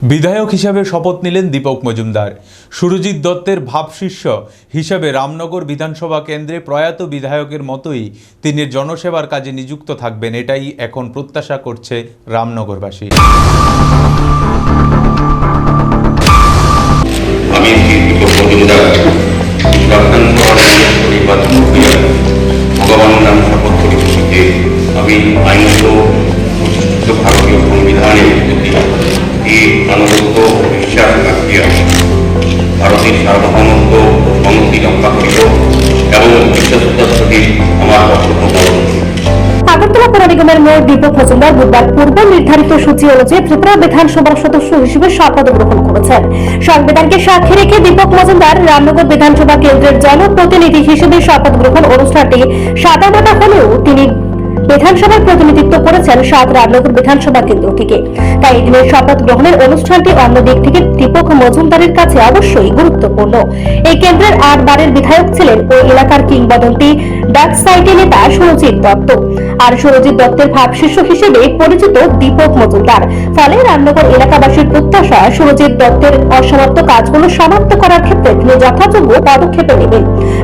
বিধায়ক হিসাবে শপথ নিলেন দীপক মজুমদার। সুরজিৎ দত্তের ভাবশিষ্য হিসাবে রামনগর বিধানসভা কেন্দ্রে প্রয়াত বিধায়কের মতোই তিনি জনসেবার কাজে নিযুক্ত থাকবেন, এটাই এখন প্রত্যাশা করছে রামনগরবাসী। আমি দীপক মজুমদার ভগবান নাম শপথ করিতে আমি আইনত ভারতীয় সংবিধানের প্রতি আনুগত্য বিশ্বাস রাখিয়া ভারতের সার্বভৌমত্ব সংহতি রক্ষা করিব এবং বিশ্বস্ততার সহিত আমার কর্তব্য পালন করিব। আগরতলা পৌর নিগমের মেয়র দীপক মজুমদার বুধবার পূর্ব নির্ধারিত সূচি অনুযায়ী ত্রিপুরা বিধানসভার সদস্য হিসেবে শপথ গ্রহণ করেছেন। সংবিধানকে সাক্ষী রেখে দীপক মজুমদার রামনগর বিধানসভা কেন্দ্রের জনপ্রতিনিধি হিসেবে শপথ গ্রহণ অনুষ্ঠানটি সাদামাটা হলেও তিনি বিধানসভার প্রতিনিধিত্ব করেছেন 7 রামনগর বিধানসভা কেন্দ্র থেকে। তাই এই দিনের শপথ গ্রহণের অনুষ্ঠানটি অন্য দিক থেকে দীপক মজুমদারের কাছে অবশ্যই গুরুত্বপূর্ণ। এই কেন্দ্রের 8 বারের বিধায়ক ছিলেন ওই এলাকার কিংবদন্তি ডাক সাইটে নেতা সুরজিৎ দত্ত। আর সুরজিৎ দত্তের ভাবশিষ্য হিসেবে পরিচিত দীপক মজুমদার। ফলে রামনগর এলাকাবাসীর প্রত্যাশা সুরজিৎ দত্তের অসমাপ্ত কাজগুলো সমাপ্ত করার ক্ষেত্রে তিনি যথাযোগ্য পদক্ষেপ নেবেন।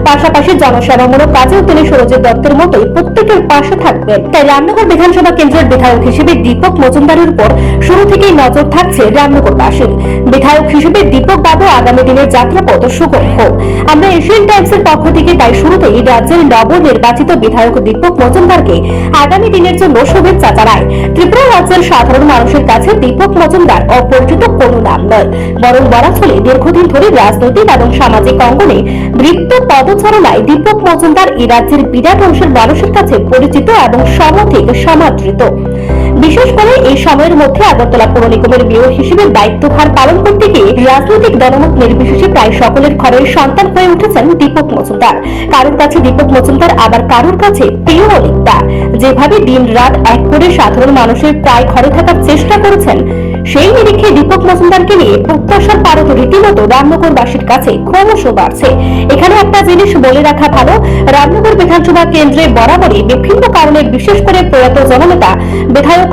পাশাপাশি জনসেবামূলক কাজেও তিনি সুরজিৎ দত্তের মতোই প্রত্যেকের পাশে থাকবেন। তাই রামনগর বিধানসভা কেন্দ্রের বিধায়ক হিসেবে দীপক মজুমদারের উপর শুরু থেকেই নজর থাকছে রামনগরবাসীর। বিধায়ক হিসেবে দীপক বাবু আগামী দিনের যাত্রাপথ সুগম হোক। আমরা এশিয়ান টাইমসের পক্ষ থেকে তাই শুরুতেই রাজ্যের নবনির্বাচিত বিধায়ক দীপক মজুমদারকে আগামী দিনের জন্য শুভেচ্ছা জানাই। ত্রিপুরা রাজ্যের সাধারণ মানুষের কাছে দীপক মজুমদার অপরিচিত কোনো নাম নয়, বরং বলা চলে দীর্ঘদিন ধরে রাজনৈতিক এবং সামাজিক অঙ্গনে বৃত্ত পদচারণায় দীপক মজুমদার এই রাজ্যের বিরাট অংশের মানুষের কাছে পরিচিত এবং সমধিক সমাদৃত। বিশেষ করে এই সময়ের মধ্যে আগরতলা পৌর নিগমের মেয়র হিসেবে দায়িত্বভার পালন করতে গিয়ে রাজনৈতিক দলমত নির্বিশেষে প্রায় সকলের ঘরের সন্তান হয়ে উঠেছেন দীপক মজুমদার। কারোর কাছে দীপক মজুমদার আবার কারোর কাছে প্রিয় অলিকদা। যেভাবে দিন রাত এক করে সাধারণ মানুষের প্রায় ঘরে থাকার চেষ্টা করেছেন, সেই নিরিখে দীপক মজুমদারকে নিয়ে প্রত্যাশার পারদ রীতিমতো রামনগরবাসীর কাছে ক্রমশ বাড়ছে। এখানে একটা জিনিস বলে রাখা ভালো, রামনগর বিধানসভা কেন্দ্রে বরাবরই বিভিন্ন কারণে বিশেষ করে প্রয়াত জননেতা বিধায়ক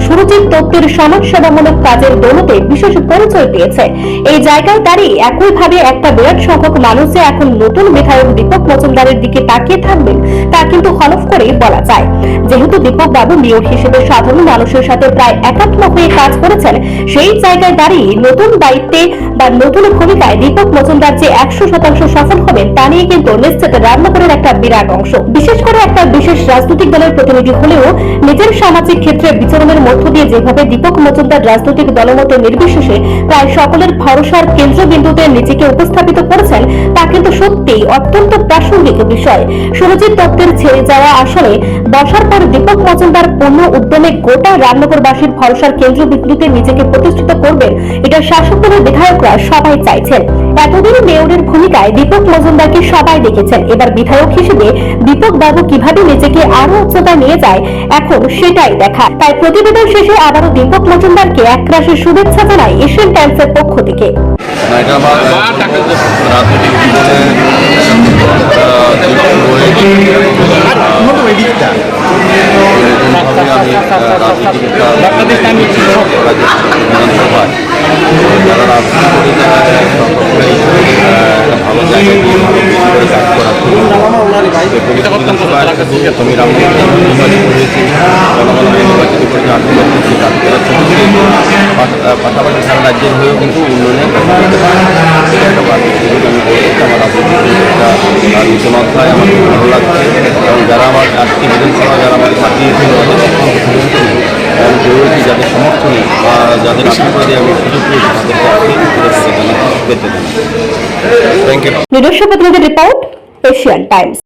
সুরজিৎ দত্তের সমাজসেবামূলক কাজের দৌলতে বিশেষ পরিচয় পেয়েছে। এই জায়গায় দাঁড়িয়ে একইভাবে একটা বিরাট সংখ্যক মানুষ যে এখন নতুন বিধায়ক দীপক মজুমদারের দিকে তাকিয়ে থাকবেন তা কিন্তু হলফ করেই বলা যায়। যেহেতু দীপক বাবু মেয়র হিসেবে সাধারণ মানুষের সাথে প্রায় একাত্ম হয়ে কাজ করেছেন, সেই জায়গায় দাঁড়িয়ে নতুন দায়িত্বে বা নতুন ভূমিকায় দীপক মজুমদার যে 100% সফল হবেন তা নিয়ে কিন্তু নিশ্চিত রামনগরের একটা বিরাট অংশ। বিশেষ করে একটা বিশেষ রাজনৈতিক দলের প্রতিনিধি হলেও নিজের সামাজিক ক্ষেত্রে বিচরণের মধ্য দিয়ে যেভাবে দীপক মজুমদার রাজনৈতিক দলমত নির্বিশেষে প্রায় সকলের ভরসার কেন্দ্রবিন্দুতে নিজেকে উপস্থাপিত করেছেন তা কিন্তু সত্যিই অত্যন্ত প্রাসঙ্গিক বিষয়। সুরজিৎ দত্তের ছেড়ে যাওয়া আসনে বসার পর দীপক মজুমদার পূর্ণ উদ্যমে গোটা রামনগরবাসীর ভরসার কেন্দ্রবিন্দুতে নিজেকে প্রতিষ্ঠিত করবেন, এটা শাসক দলের বিধায়করা সবাই চাইছেন। এতদিন মেয়রের ভূমিকায় দীপক মজুমদারকে সবাই দেখেছেন, এবার বিধায়ক হিসেবে দীপক বাবু কিভাবে নিজেকে আরো উচ্চতায় নিয়ে যায় এখন সেটাই দেখা। তাই প্রতিবেদন শেষে আবারও দীপক মজুমদারকে একরাশি শুভেচ্ছা জানায় এশিয়ান টাইমসের পক্ষ থেকে। পাশাপাশি সারা রাজ্যের হয়েও কিন্তু উন্নয়নের নতুন অধ্যায় আমার খুব ভালো লাগছে। এবং যারা আমার আজকে বিধানসভা যারা আমাকে পাঠিয়েছিল আমি দৌড়েছি, যাদের সমর্থনে বা যাদের আশীর্বাদে আমি সুযোগ পেয়েছি তাদেরকে পেতে দেন। Thank you. নিজস্ব প্রতিনিধি রিপোর্ট, এশিয়ান টাইমস।